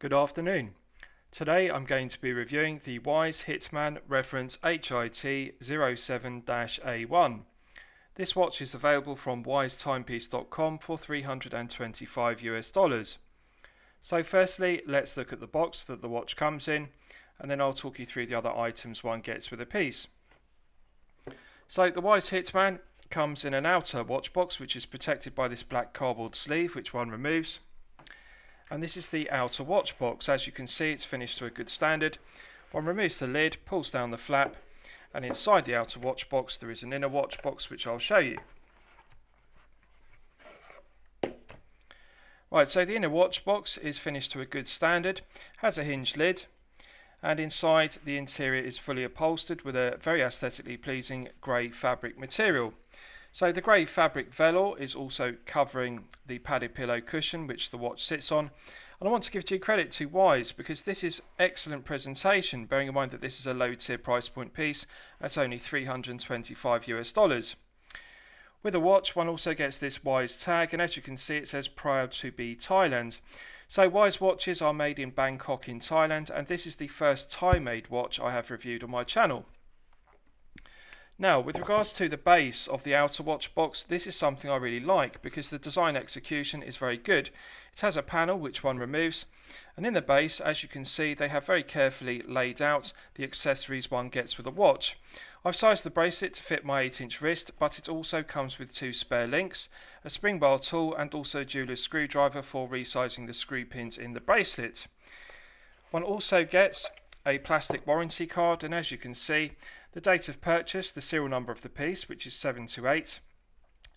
Good afternoon. Today I'm going to be reviewing the Wise Hitman reference HIT07-A1. This watch is available from wisetimepiece.com for $325. So firstly, let's look at the box that the watch comes in, and then I'll talk you through the other items one gets with a piece. So the Wise Hitman comes in an outer watch box which is protected by this black cardboard sleeve which one removes. And this is the outer watch box. As you can see, it's finished to a good standard. One removes the lid, pulls down the flap, and inside the outer watch box there is an inner watch box which I'll show you. Right, so the inner watch box is finished to a good standard, has a hinged lid, and inside the interior is fully upholstered with a very aesthetically pleasing grey fabric material. So the grey fabric velour is also covering the padded pillow cushion which the watch sits on. And I want to give due credit to Wise because this is excellent presentation, bearing in mind that this is a low tier price point piece at only $325. With a watch, one also gets this Wise tag, and as you can see it says proud to be Thailand. So Wise watches are made in Bangkok in Thailand, and this is the first Thai made watch I have reviewed on my channel. Now, with regards to the base of the outer watch box, this is something I really like because the design execution is very good. It has a panel which one removes, and in the base, as you can see, they have very carefully laid out the accessories one gets with a watch. I've sized the bracelet to fit my 8-inch wrist, but it also comes with 2 spare links, a spring bar tool, and also a jeweler's screwdriver for resizing the screw pins in the bracelet. One also gets a plastic warranty card, and as you can see, the date of purchase, the serial number of the piece, which is 728,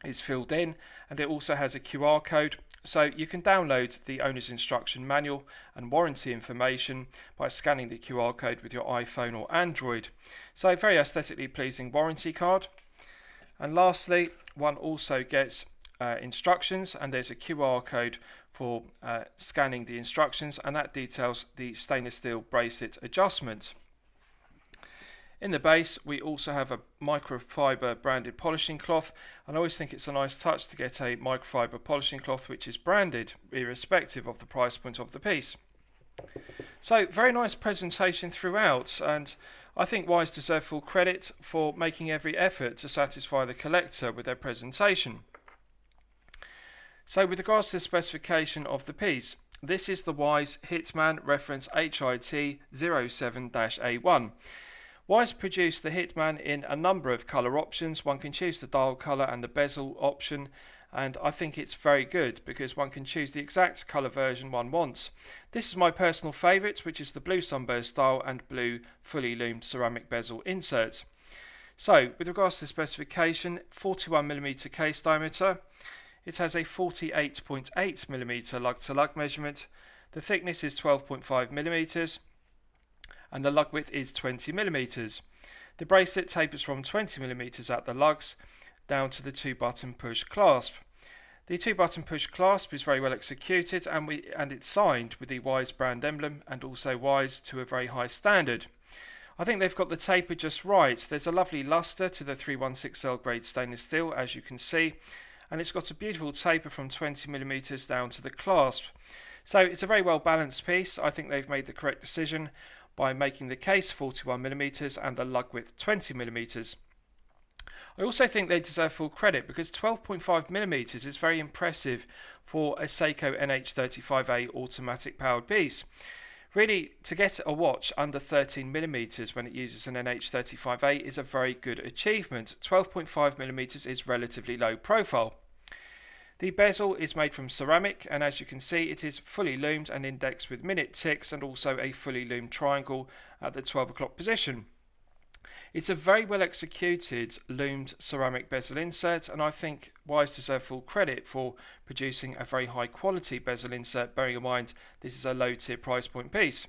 is filled in, and it also has a QR code, so you can download the owner's instruction manual and warranty information by scanning the QR code with your iPhone or Android. So very aesthetically pleasing warranty card. And lastly, one also gets instructions, and there's a QR code for scanning the instructions, and that details the stainless steel bracelet adjustment. In the base, we also have a microfiber branded polishing cloth, and I always think it's a nice touch to get a microfiber polishing cloth which is branded, irrespective of the price point of the piece. So, very nice presentation throughout, and I think Wise deserve full credit for making every effort to satisfy the collector with their presentation. So, with regards to the specification of the piece, this is the Wise Hitman reference HIT07-A1. Wise produced the Hitman in a number of colour options. One can choose the dial colour and the bezel option, and I think it's very good because one can choose the exact colour version one wants. This is my personal favourite, which is the blue sunburst style and blue fully loomed ceramic bezel insert. So, with regards to the specification, 41mm case diameter. It has a 48.8mm lug-to-lug measurement. The thickness is 12.5mm. And the lug width is 20mm. The bracelet tapers from 20mm at the lugs down to the 2-button push clasp. The 2-button push clasp is very well executed, and it's signed with the Wise brand emblem and also Wise to a very high standard. I think they've got the taper just right. There's a lovely luster to the 316L grade stainless steel, as you can see, and it's got a beautiful taper from 20mm down to the clasp. So it's a very well balanced piece. I think they've made the correct decision by making the case 41mm and the lug width 20mm. I also think they deserve full credit because 12.5mm is very impressive for a Seiko NH35A automatic powered piece. Really, to get a watch under 13mm when it uses an NH35A is a very good achievement. 12.5mm is relatively low profile. The bezel is made from ceramic, and as you can see it is fully loomed and indexed with minute ticks and also a fully loomed triangle at the 12 o'clock position. It's a very well executed loomed ceramic bezel insert, and I think Wise deserve full credit for producing a very high quality bezel insert, bearing in mind this is a low tier price point piece.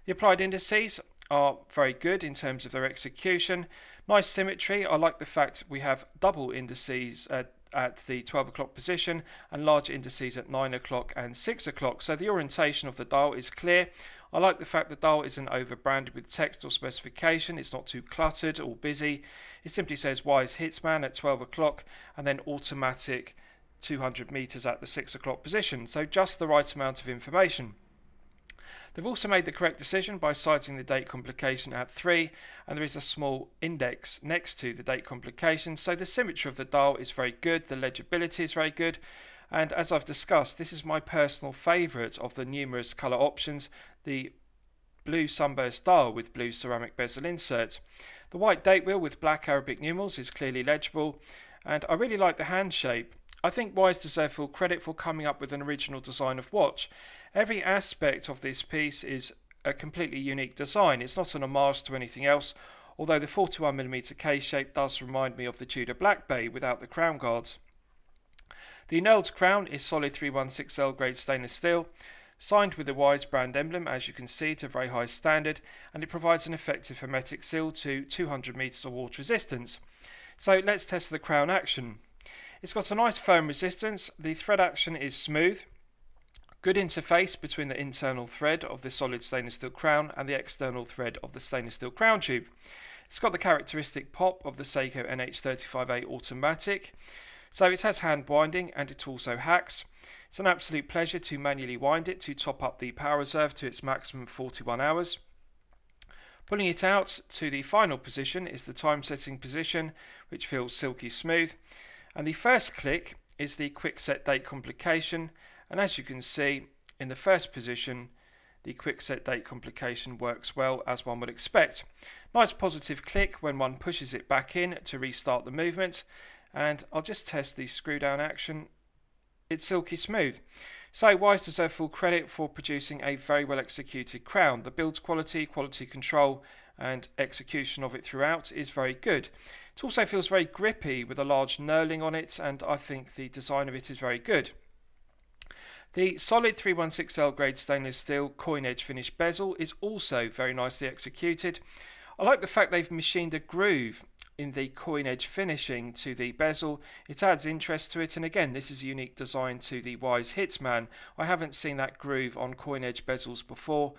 The applied indices are very good in terms of their execution. Nice symmetry. I like the fact we have double indices at the 12 o'clock position and large indices at 9 o'clock and 6 o'clock. So the orientation of the dial is clear. I like the fact the dial isn't over branded with text or specification. It's not too cluttered or busy. It simply says Wise Hitman at 12 o'clock and then automatic 200 meters at the 6 o'clock position. So just the right amount of information. They've also made the correct decision by citing the date complication at 3, and there is a small index next to the date complication, so the symmetry of the dial is very good, the legibility is very good, and as I've discussed, this is my personal favourite of the numerous colour options, the blue sunburst dial with blue ceramic bezel insert. The white date wheel with black Arabic numerals is clearly legible, and I really like the hand shape. I think Wise deserve full credit for coming up with an original design of watch. Every aspect of this piece is a completely unique design. It's not an homage to anything else, although the 41mm case shape does remind me of the Tudor Black Bay without the crown guards. The knurled crown is solid 316L grade stainless steel, signed with the Wise brand emblem, as you can see, to a very high standard, and it provides an effective hermetic seal to 200 metres of water resistance. So let's test the crown action. It's got a nice firm resistance, the thread action is smooth, good interface between the internal thread of the solid stainless steel crown and the external thread of the stainless steel crown tube. It's got the characteristic pop of the Seiko NH35A automatic, so it has hand winding and it also hacks. It's an absolute pleasure to manually wind it to top up the power reserve to its maximum 41 hours. Pulling it out to the final position is the time setting position, which feels silky smooth. And the first click is the quick set date complication, and as you can see in the first position the quick set date complication works well as one would expect. Nice positive click when one pushes it back in to restart the movement, and I'll just test the screw down action. It's silky smooth. So Wise deserve full credit for producing a very well executed crown. The build quality, quality control and execution of it throughout is very good. It also feels very grippy with a large knurling on it, and I think the design of it is very good. The solid 316L grade stainless steel coin edge finish bezel is also very nicely executed. I like the fact they've machined a groove in the coin edge finishing to the bezel. It adds interest to it, and again this is a unique design to the Wise Hitman. I haven't seen that groove on coin edge bezels before,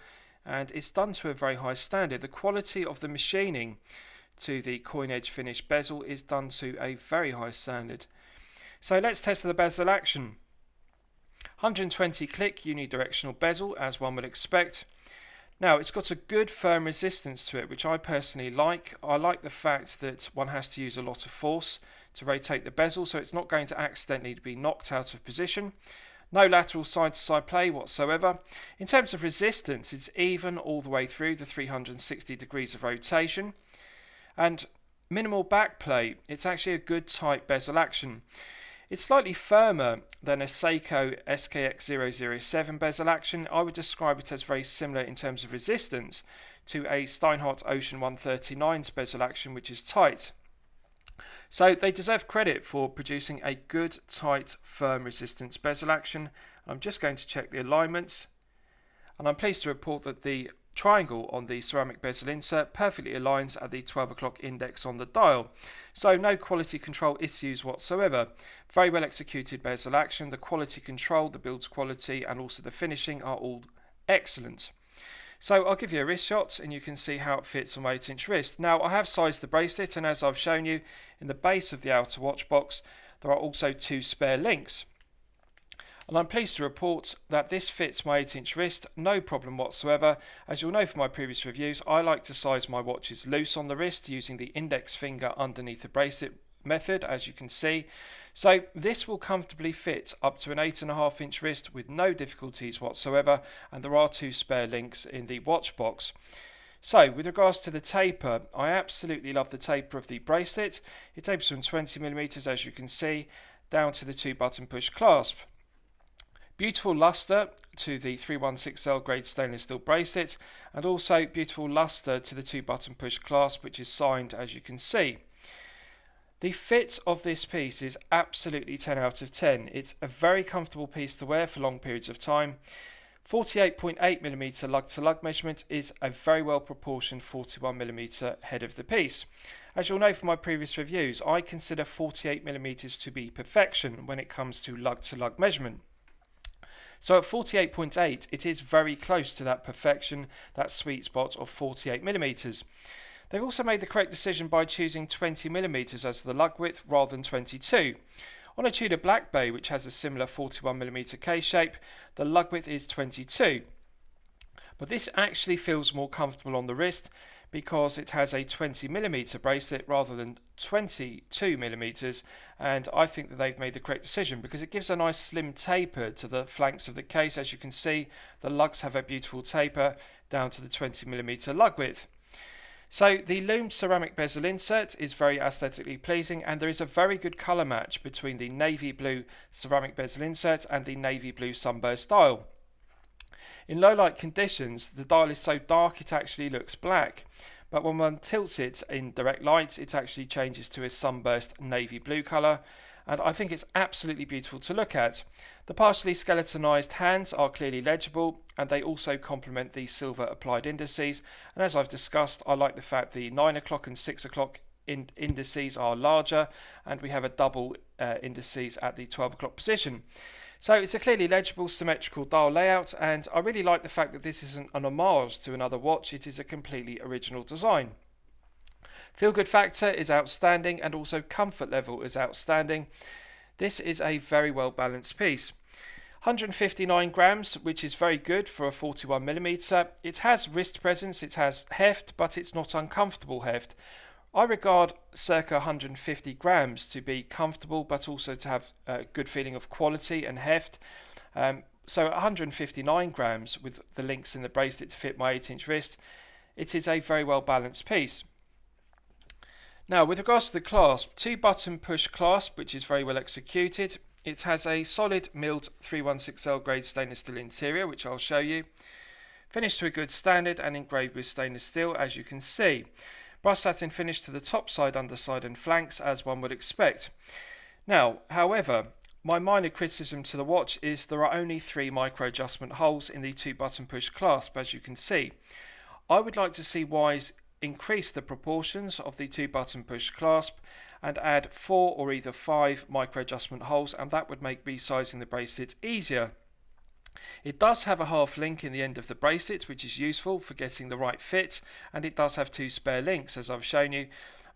and it's done to a very high standard. The quality of the machining to the coin edge finish bezel is done to a very high standard. So let's test the bezel action. 120 click unidirectional bezel, as one would expect. Now it's got a good firm resistance to it, which I personally like. I like the fact that one has to use a lot of force to rotate the bezel, so it's not going to accidentally be knocked out of position. No lateral side to side play whatsoever. In terms of resistance, it's even all the way through the 360 degrees of rotation. And minimal back play. It's actually a good tight bezel action. It's slightly firmer than a Seiko SKX007 bezel action. I would describe it as very similar in terms of resistance to a Steinhardt Ocean 139's bezel action, which is tight. So they deserve credit for producing a good, tight, firm resistance bezel action. I'm just going to check the alignments, and I'm pleased to report that the triangle on the ceramic bezel insert perfectly aligns at the 12 o'clock index on the dial, so no quality control issues whatsoever. Very well executed bezel action. The quality control, the build quality and also the finishing are all excellent. So I'll give you a wrist shot and you can see how it fits on my 8-inch wrist. Now I have sized the bracelet, and as I've shown you, in the base of the outer watch box there are also 2 spare links. And I'm pleased to report that this fits my 8-inch wrist, no problem whatsoever. As you'll know from my previous reviews, I like to size my watches loose on the wrist using the index finger underneath the bracelet method, as you can see. So this will comfortably fit up to an 8.5-inch wrist with no difficulties whatsoever, and there are 2 spare links in the watch box. So with regards to the taper, I absolutely love the taper of the bracelet. It tapers from 20mm, as you can see, down to the 2-button push clasp. Beautiful luster to the 316L grade stainless steel bracelet, and also beautiful luster to the 2-button push clasp, which is signed, as you can see. The fit of this piece is absolutely 10 out of 10. It's a very comfortable piece to wear for long periods of time. 48.8mm lug to lug measurement is a very well proportioned 41mm head of the piece. As you'll know from my previous reviews, I consider 48mm to be perfection when it comes to lug to lug measurement. So at 48.8, it is very close to that perfection, that sweet spot of 48mm. They've also made the correct decision by choosing 20mm as the lug width rather than 22. On a Tudor Black Bay, which has a similar 41mm case shape, the lug width is 22. But this actually feels more comfortable on the wrist because it has a 20mm bracelet rather than 22mm, and I think that they've made the correct decision because it gives a nice slim taper to the flanks of the case. As you can see, the lugs have a beautiful taper down to the 20mm lug width. So the Lume ceramic bezel insert is very aesthetically pleasing, and there is a very good colour match between the navy blue ceramic bezel insert and the navy blue sunburst dial. In low light conditions, the dial is so dark it actually looks black, but when one tilts it in direct light, it actually changes to a sunburst navy blue colour, and I think it's absolutely beautiful to look at. The partially skeletonized hands are clearly legible, and they also complement the silver applied indices, and as I've discussed, I like the fact the 9 o'clock and 6 o'clock indices are larger, and we have a double indices at the 12 o'clock position. So it's a clearly legible symmetrical dial layout, and I really like the fact that this isn't an homage to another watch, it is a completely original design. Feel good factor is outstanding, and also comfort level is outstanding. This is a very well balanced piece. 159 grams, which is very good for a 41mm. It has wrist presence, it has heft, but it's not uncomfortable heft. I regard circa 150 grams to be comfortable, but also to have a good feeling of quality and heft. So 159 grams with the links in the bracelet to fit my 8-inch wrist, it is a very well balanced piece. Now, with regards to the clasp, 2-button push clasp, which is very well executed. It has a solid milled 316L grade stainless steel interior, which I'll show you. Finished to a good standard and engraved with stainless steel, as you can see. Brass satin finish to the top side, underside and flanks, as one would expect. Now, however, my minor criticism to the watch is there are only 3 micro adjustment holes in the 2-button push clasp, as you can see. I would like to see Wise increase the proportions of the 2-button push clasp and add 4 or either 5 micro adjustment holes, and that would make resizing the bracelet easier. It does have a half link in the end of the bracelet, which is useful for getting the right fit, and it does have 2 spare links, as I've shown you.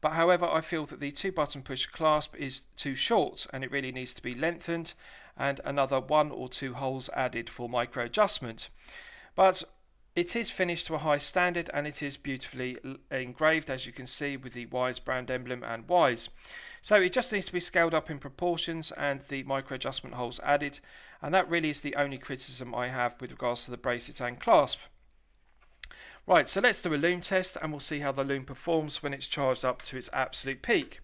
But however, I feel that the 2-button push clasp is too short and it really needs to be lengthened, and another 1 or 2 holes added for micro adjustment. But it is finished to a high standard, and it is beautifully engraved, as you can see, with the Wise brand emblem and Wise. So it just needs to be scaled up in proportions and the micro adjustment holes added, and that really is the only criticism I have with regards to the bracelet and clasp. Right, so let's do a Lume test, and we'll see how the Lume performs when it's charged up to its absolute peak.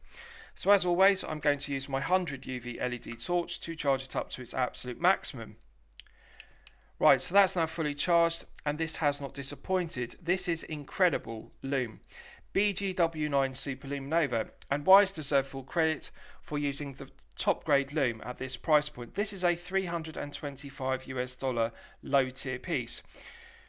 So as always, I'm going to use my 100 UV LED torch to charge it up to its absolute maximum. Right, so that's now fully charged, and this has not disappointed. This is incredible Lume. BGW9 Super Luminova, and Wise deserve full credit for using the top grade Lume at this price point. This is a $325 low tier piece.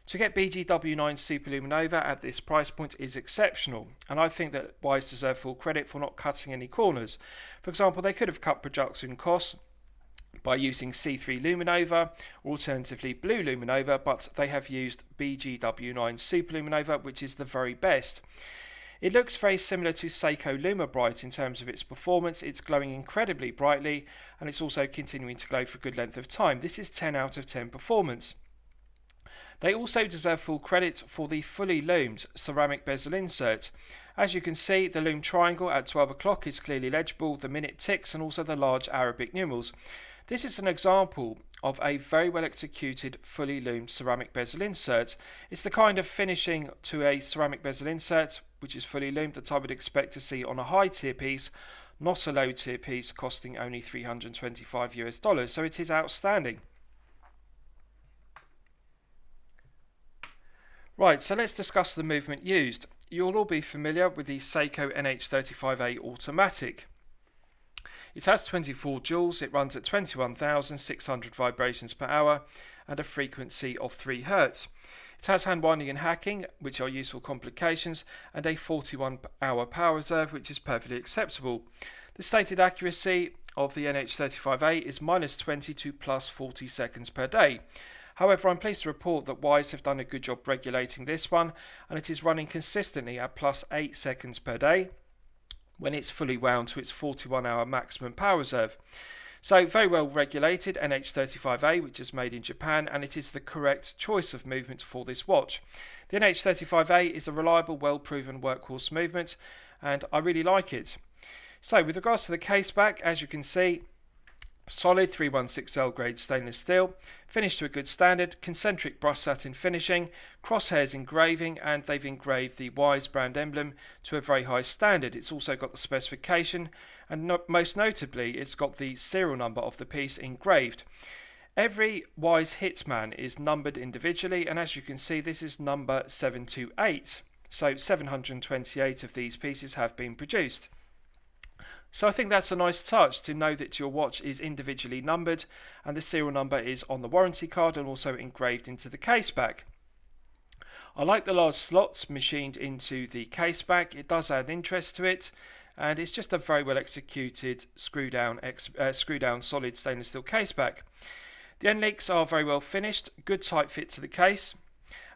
To get BGW9 Super Luminova at this price point is exceptional, and I think that Wise deserve full credit for not cutting any corners. For example, they could have cut production costs by using C3 Luminova or alternatively Blue Luminova, but they have used BGW9 Super Luminova, which is the very best. It looks very similar to Seiko Luma Bright in terms of its performance. It's glowing incredibly brightly, and it's also continuing to glow for a good length of time. This is 10 out of 10 performance. They also deserve full credit for the fully lumed ceramic bezel insert. As you can see, the Lume triangle at 12 o'clock is clearly legible, the minute ticks, and also the large Arabic numerals. This is an example of a very well executed fully lumed ceramic bezel insert. It's the kind of finishing to a ceramic bezel insert which is fully lumed that I would expect to see on a high tier piece, not a low tier piece costing only $325. So it is outstanding. Right, so let's discuss the movement used. You'll all be familiar with the Seiko NH35A automatic. It has 24 joules, it runs at 21,600 vibrations per hour and a frequency of 3 Hz. It has hand winding and hacking, which are useful complications, and a 41-hour power reserve, which is perfectly acceptable. The stated accuracy of the NH35A is -20 to +40 seconds per day. However, I'm pleased to report that Wise have done a good job regulating this one, and it is running consistently at +8 seconds per day when it's fully wound to its 41-hour maximum power reserve. So very well regulated NH35A, which is made in Japan, and it is the correct choice of movement for this watch. The NH35A is a reliable, well-proven workhorse movement, and I really like it. So with regards to the case back, as you can see, solid 316L grade stainless steel, finished to a good standard, concentric brushed satin finishing, crosshairs engraving, and they've engraved the Wise brand emblem to a very high standard. It's also got the specification, and most notably it's got the serial number of the piece engraved. Every Wise Hitman is numbered individually, and as you can see, this is number 728. So 728 of these pieces have been produced. So I think that's a nice touch to know that your watch is individually numbered and the serial number is on the warranty card and also engraved into the case back. I like the large slots machined into the case back. It does add interest to it, and it's just a very well executed screw down solid stainless steel case back. The end links are very well finished, good tight fit to the case.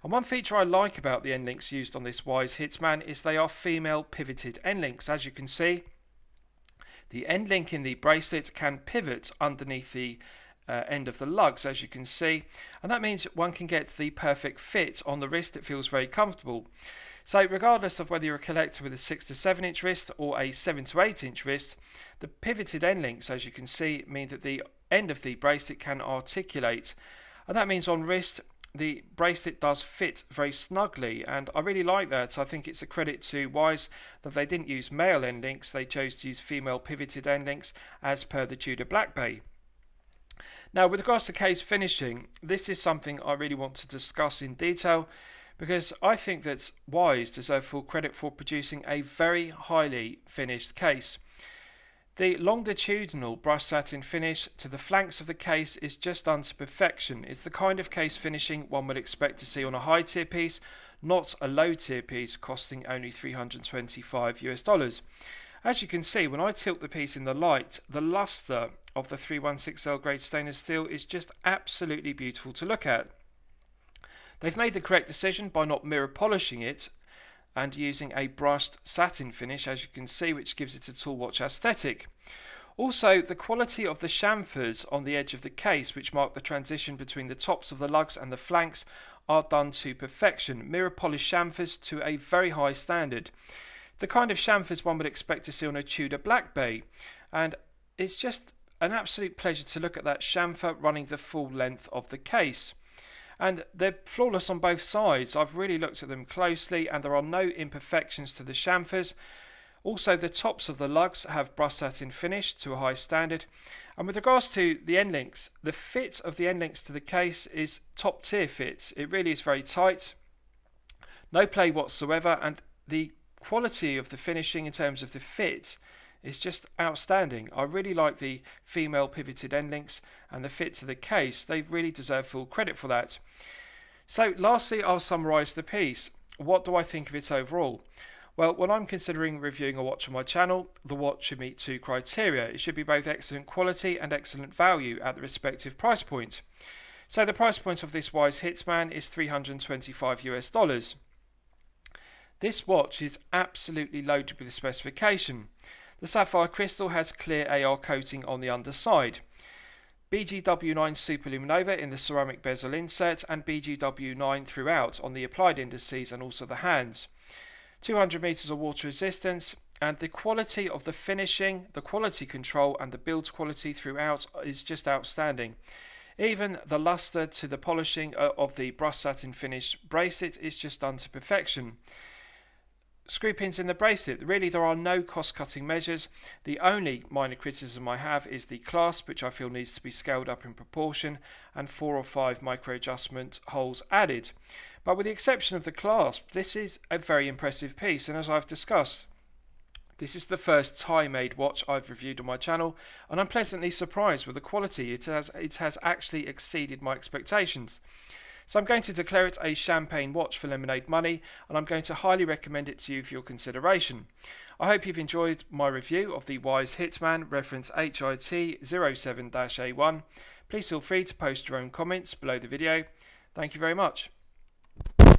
And one feature I like about the end links used on this Wise Hitman is they are female pivoted end links. As you can see, the end link in the bracelet can pivot underneath the end of the lugs, as you can see, and that means one can get the perfect fit on the wrist. It feels very comfortable. So regardless of whether you're a collector with a 6 to 7 inch wrist or a 7 to 8 inch wrist, the pivoted end links, as you can see, mean that the end of the bracelet can articulate, and that means on wrist the bracelet does fit very snugly, and I really like that. I think it's a credit to Wise that they didn't use male end links, they chose to use female pivoted end links as per the Tudor Black Bay. Now with regards to case finishing, this is something I really want to discuss in detail because I think that Wise deserve full credit for producing a very highly finished case. The longitudinal brushed satin finish to the flanks of the case is just done to perfection. It's the kind of case finishing one would expect to see on a high tier piece, not a low tier piece costing only $325. As you can see, when I tilt the piece in the light, the luster of the 316L grade stainless steel is just absolutely beautiful to look at. They've made the correct decision by not mirror polishing it and using a brushed satin finish, as you can see, which gives it a tool watch aesthetic. Also, the quality of the chamfers on the edge of the case, which mark the transition between the tops of the lugs and the flanks, are done to perfection. Mirror polished chamfers to a very high standard. The kind of chamfers one would expect to see on a Tudor Black Bay, and it's just an absolute pleasure to look at that chamfer running the full length of the case. And they're flawless on both sides. I've really looked at them closely and there are no imperfections to the chamfers. Also, the tops of the lugs have brushed satin finish to a high standard. And with regards to the end links, the fit of the end links to the case is top tier fit. It really is very tight, no play whatsoever, and the quality of the finishing in terms of the fit is just outstanding. I really like the female pivoted end links and the fit to the case. They really deserve full credit for that. So lastly, I'll summarise the piece. What do I think of it overall? Well, when I'm considering reviewing a watch on my channel, the watch should meet two criteria. It should be both excellent quality and excellent value at the respective price point. So the price point of this Wise Hitman is $325. This watch is absolutely loaded with the specification. The sapphire crystal has clear AR coating on the underside, BGW9 Superluminova in the ceramic bezel insert, and BGW9 throughout on the applied indices and also the hands. 200 meters of water resistance, and the quality of the finishing, the quality control and the build quality throughout is just outstanding. Even the luster to the polishing of the brushed satin finish bracelet is just done to perfection. Screw pins in the bracelet, really there are no cost cutting measures. The only minor criticism I have is the clasp, which I feel needs to be scaled up in proportion, and 4 or 5 micro adjustment holes added. But with the exception of the clasp, this is a very impressive piece, and as I've discussed, this is the first Thai made watch I've reviewed on my channel, and I'm pleasantly surprised with the quality. It has actually exceeded my expectations. So I'm going to declare it a champagne watch for lemonade money, and I'm going to highly recommend it to you for your consideration. I hope you've enjoyed my review of the Wise Hitman reference HIT07-A1. Please feel free to post your own comments below the video. Thank you very much.